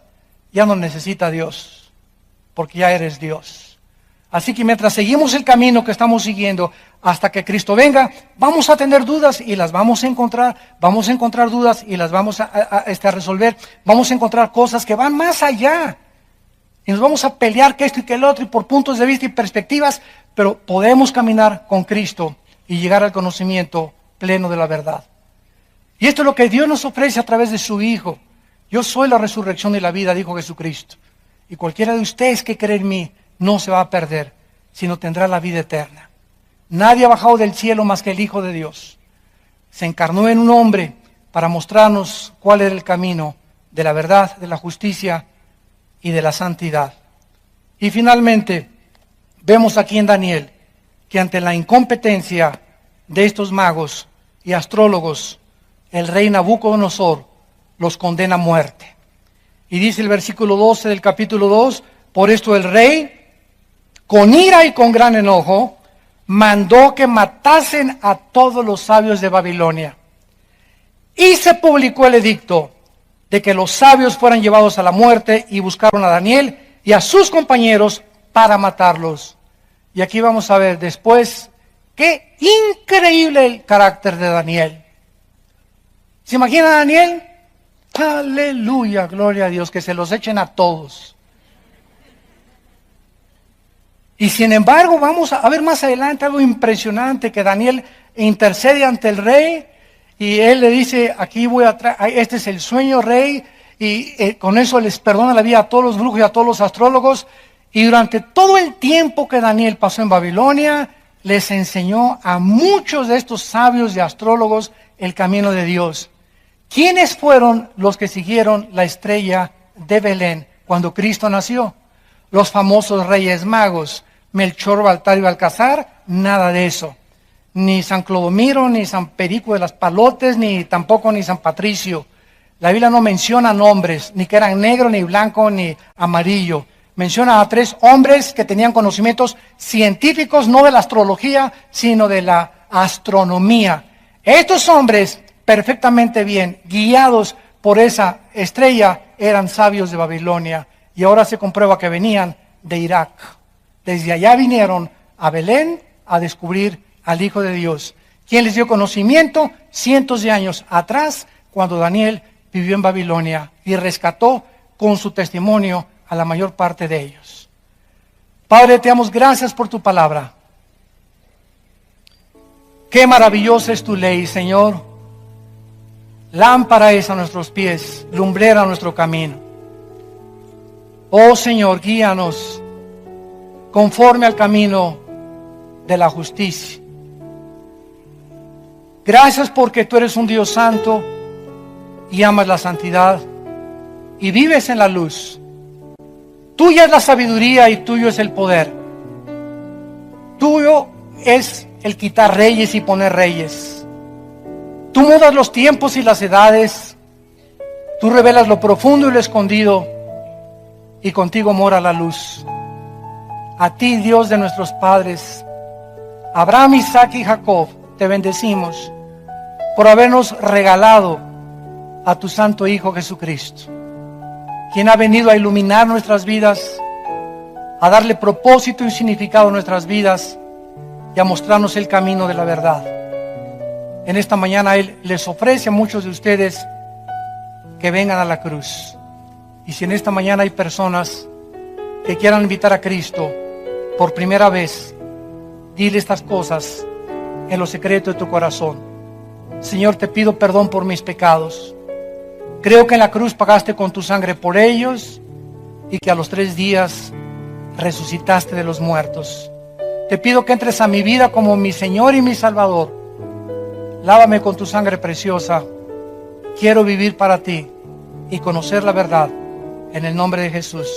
ya no necesita a Dios, porque ya eres Dios. Así que mientras seguimos el camino que estamos siguiendo hasta que Cristo venga, vamos a tener dudas y las vamos a encontrar dudas y las vamos a resolver, vamos a encontrar cosas que van más allá. Y nos vamos a pelear que esto y que el otro y por puntos de vista y perspectivas, pero podemos caminar con Cristo y llegar al conocimiento pleno de la verdad. Y esto es lo que Dios nos ofrece a través de su Hijo. Yo soy la resurrección y la vida, dijo Jesucristo. Y cualquiera de ustedes que cree en mí no se va a perder, sino tendrá la vida eterna. Nadie ha bajado del cielo más que el Hijo de Dios. Se encarnó en un hombre para mostrarnos cuál era el camino de la verdad, de la justicia y de la santidad. Y finalmente, vemos aquí en Daniel que ante la incompetencia de estos magos y astrólogos, el rey Nabucodonosor los condena a muerte. Y dice el versículo 12 del capítulo 2, por esto el rey, con ira y con gran enojo, mandó que matasen a todos los sabios de Babilonia. Y se publicó el edicto de que los sabios fueran llevados a la muerte, y buscaron a Daniel y a sus compañeros para matarlos. Y aquí vamos a ver después qué increíble el carácter de Daniel. ¿Se imagina a Daniel? Aleluya, gloria a Dios, que se los echen a todos. Y sin embargo, vamos a ver más adelante algo impresionante, que Daniel intercede ante el rey y él le dice, aquí voy a este es el sueño, rey, y con eso les perdona la vida a todos los brujos y a todos los astrólogos. Y durante todo el tiempo que Daniel pasó en Babilonia, les enseñó a muchos de estos sabios y astrólogos el camino de Dios. ¿Quiénes fueron los que siguieron la estrella de Belén cuando Cristo nació? Los famosos reyes magos, Melchor, Baltar y Balcazar, nada de eso. Ni San Clodomiro, ni San Perico de las Palotes, ni tampoco ni San Patricio. La Biblia no menciona nombres, ni que eran negro, ni blanco, ni amarillo. Menciona a 3 hombres que tenían conocimientos científicos, no de la astrología, sino de la astronomía. Estos hombres, perfectamente bien, guiados por esa estrella, eran sabios de Babilonia. Y ahora se comprueba que venían de Irak. Desde allá vinieron a Belén a descubrir al Hijo de Dios, quien les dio conocimiento cientos de años atrás, cuando Daniel vivió en Babilonia y rescató con su testimonio a la mayor parte de ellos. Padre, te damos gracias por tu palabra. Qué maravillosa es tu ley, Señor. Lámpara es a nuestros pies, lumbrera a nuestro camino. Oh Señor, guíanos conforme al camino de la justicia. Gracias porque tú eres un Dios santo y amas la santidad y vives en la luz. Tuya es la sabiduría y tuyo es el poder. Tuyo es el quitar reyes y poner reyes. Tú mudas los tiempos y las edades. Tú revelas lo profundo y lo escondido, y contigo mora la luz. A ti, Dios de nuestros padres, Abraham, Isaac y Jacob, te bendecimos por habernos regalado a tu santo Hijo Jesucristo, quien ha venido a iluminar nuestras vidas, a darle propósito y significado a nuestras vidas y a mostrarnos el camino de la verdad. En esta mañana Él les ofrece a muchos de ustedes que vengan a la cruz. Y si en esta mañana hay personas que quieran invitar a Cristo por primera vez, dile estas cosas en lo secreto de tu corazón. Señor, te pido perdón por mis pecados. Creo que en la cruz pagaste con tu sangre por ellos y que a los 3 días resucitaste de los muertos. Te pido que entres a mi vida como mi Señor y mi Salvador. Lávame con tu sangre preciosa. Quiero vivir para ti y conocer la verdad. En el nombre de Jesús.